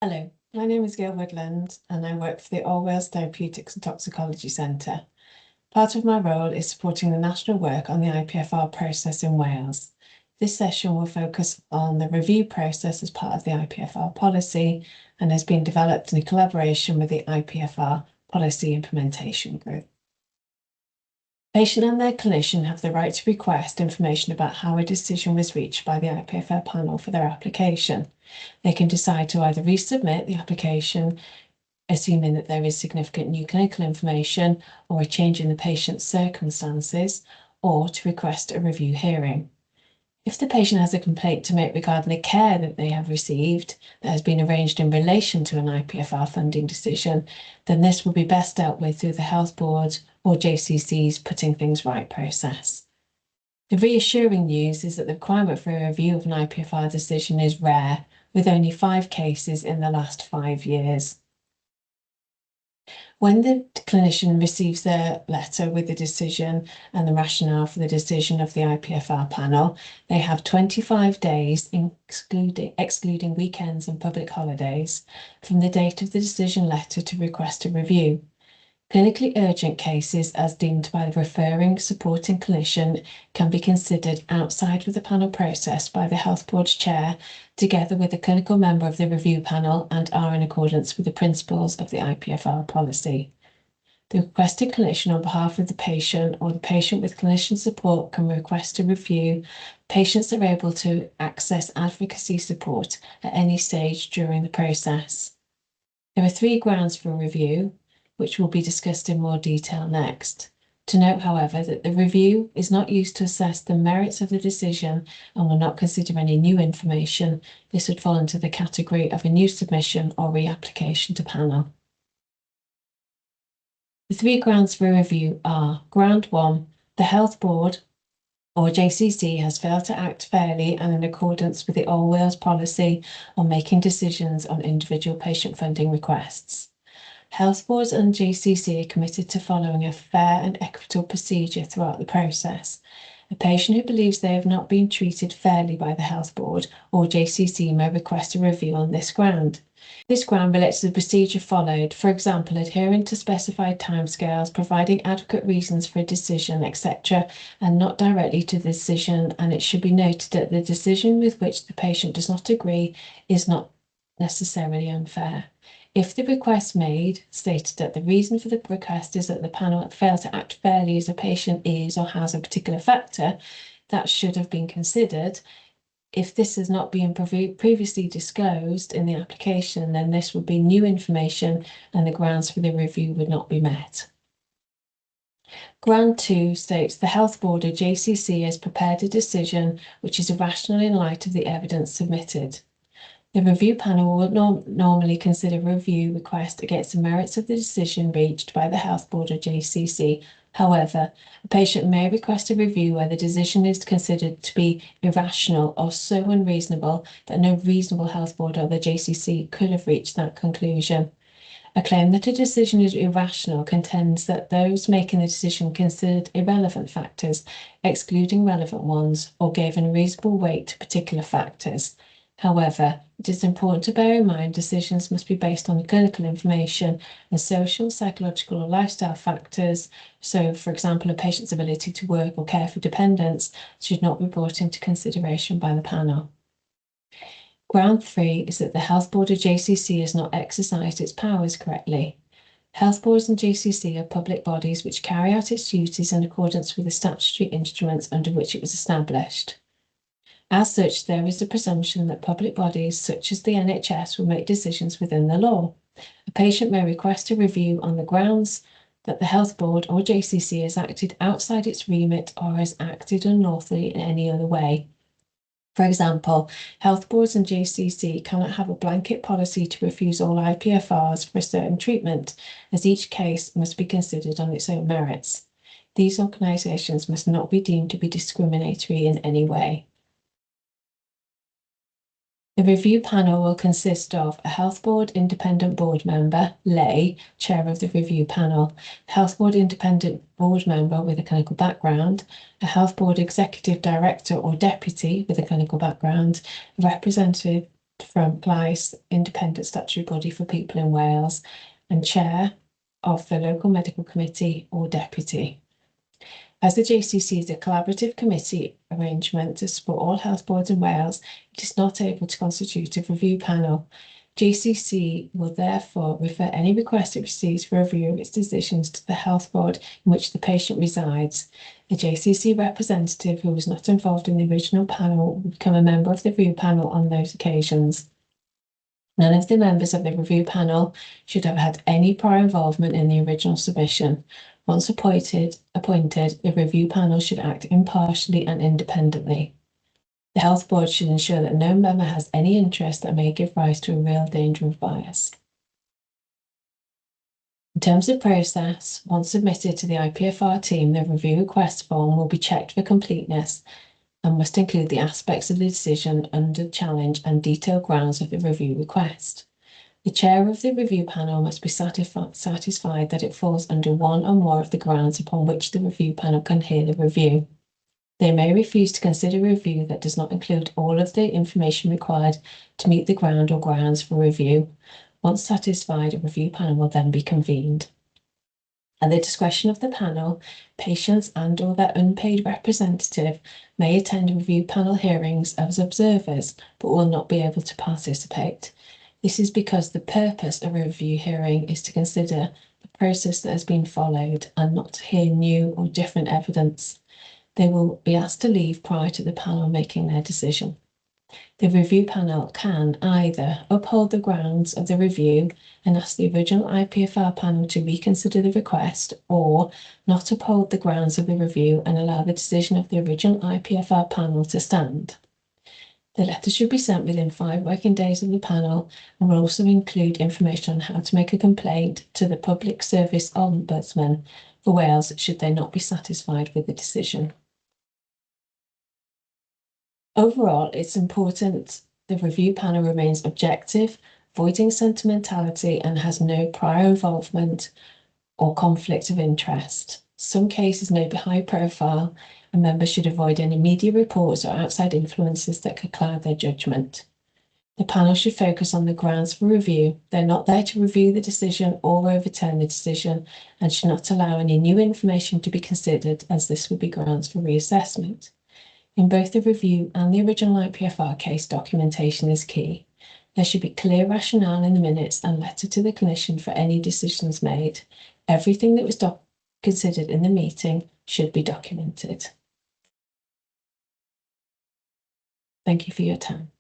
Hello, my name is Gail Woodland and I work for the All Wales Therapeutics and Toxicology Centre. Part of my role is supporting the national work on the IPFR process in Wales. This session will focus on the review process as part of the IPFR policy and has been developed in collaboration with the IPFR Policy Implementation Group. Patient and their clinician have the right to request information about how a decision was reached by the IPFR panel for their application. They can decide to either resubmit the application, assuming that there is significant new clinical information or a change in the patient's circumstances, or to request a review hearing. If the patient has a complaint to make regarding the care that they have received that has been arranged in relation to an IPFR funding decision, then this will be best dealt with through the Health Board or JCC's Putting Things Right process. The reassuring news is that the requirement for a review of an IPFR decision is rare, with only 5 cases in the last 5 years. When the clinician receives their letter with the decision and the rationale for the decision of the IPFR panel, they have 25 days, excluding weekends and public holidays, from the date of the decision letter to request a review. Clinically urgent cases, as deemed by the referring supporting clinician, can be considered outside of the panel process by the Health Board's chair, together with a clinical member of the review panel, and are in accordance with the principles of the IPFR policy. The requested clinician on behalf of the patient or the patient with clinician support can request a review. Patients are able to access advocacy support at any stage during the process. There are 3 grounds for review, which will be discussed in more detail next. To note, however, that the review is not used to assess the merits of the decision and will not consider any new information. This would fall into the category of a new submission or reapplication to panel. The 3 grounds for review are: Ground 1, the Health Board or JCC has failed to act fairly and in accordance with the All Wales policy on making decisions on individual patient funding requests. Health boards and JCC are committed to following a fair and equitable procedure throughout the process. A patient who believes they have not been treated fairly by the Health Board or JCC may request a review on this ground. This ground relates to the procedure followed, for example, adhering to specified timescales, providing adequate reasons for a decision, etc., and not directly to the decision. And it should be noted that the decision with which the patient does not agree is not necessarily unfair. If the request made stated that the reason for the request is that the panel failed to act fairly as a patient is or has a particular factor that should have been considered, if this has not been previously disclosed in the application, then this would be new information and the grounds for the review would not be met. Ground 2 states the Health Board or JCC has prepared a decision which is irrational in light of the evidence submitted. The review panel will normally consider a review request against the merits of the decision reached by the Health Board or JCC. However, a patient may request a review where the decision is considered to be irrational or so unreasonable that no reasonable Health Board or the JCC could have reached that conclusion. A claim that a decision is irrational contends that those making the decision considered irrelevant factors, excluding relevant ones, or gave unreasonable weight to particular factors. However, it is important to bear in mind decisions must be based on clinical information and social, psychological, or lifestyle factors. So, for example, a patient's ability to work or care for dependents should not be brought into consideration by the panel. Ground 3 is that the Health Board or JCC has not exercised its powers correctly. Health boards and JCC are public bodies which carry out its duties in accordance with the statutory instruments under which it was established. As such, there is a presumption that public bodies, such as the NHS, will make decisions within the law. A patient may request a review on the grounds that the Health Board or JCC has acted outside its remit or has acted unlawfully in any other way. For example, health boards and JCC cannot have a blanket policy to refuse all IPFRs for a certain treatment, as each case must be considered on its own merits. These organisations must not be deemed to be discriminatory in any way. The review panel will consist of a Health Board Independent Board Member, lay, Chair of the review panel, Health Board Independent Board Member with a clinical background, a Health Board Executive Director or Deputy with a clinical background, a representative from GLICE, independent statutory body for people in Wales, and chair of the local medical committee or deputy. As the JCC is a collaborative committee arrangement to support all health boards in Wales, it is not able to constitute a review panel. JCC will therefore refer any request it receives for review of its decisions to the health board in which the patient resides. The JCC representative who was not involved in the original panel will become a member of the review panel on those occasions. None of the members of the review panel should have had any prior involvement in the original submission. Once appointed, the review panel should act impartially and independently. The health board should ensure that no member has any interest that may give rise to a real danger of bias. In terms of process, once submitted to the IPFR team, the review request form will be checked for completeness and must include the aspects of the decision under challenge and detailed grounds of the review request. The chair of the review panel must be satisfied that it falls under one or more of the grounds upon which the review panel can hear the review. They may refuse to consider a review that does not include all of the information required to meet the ground or grounds for review. Once satisfied, a review panel will then be convened. At the discretion of the panel, patients and/or their unpaid representative may attend review panel hearings as observers, but will not be able to participate. This is because the purpose of a review hearing is to consider the process that has been followed and not to hear new or different evidence. They will be asked to leave prior to the panel making their decision. The review panel can either uphold the grounds of the review and ask the original IPFR panel to reconsider the request, or not uphold the grounds of the review and allow the decision of the original IPFR panel to stand. The letter should be sent within 5 working days of the panel and will also include information on how to make a complaint to the Public Service Ombudsman for Wales should they not be satisfied with the decision. Overall, it's important the review panel remains objective, avoiding sentimentality, and has no prior involvement or conflict of interest. Some cases may be high profile, and members should avoid any media reports or outside influences that could cloud their judgment. The panel should focus on the grounds for review. They're not there to review the decision or overturn the decision, and should not allow any new information to be considered, as this would be grounds for reassessment. In both the review and the original IPFR case, documentation is key. There should be clear rationale in the minutes and letter to the clinician for any decisions made. Everything that was considered in the meeting should be documented. Thank you for your time.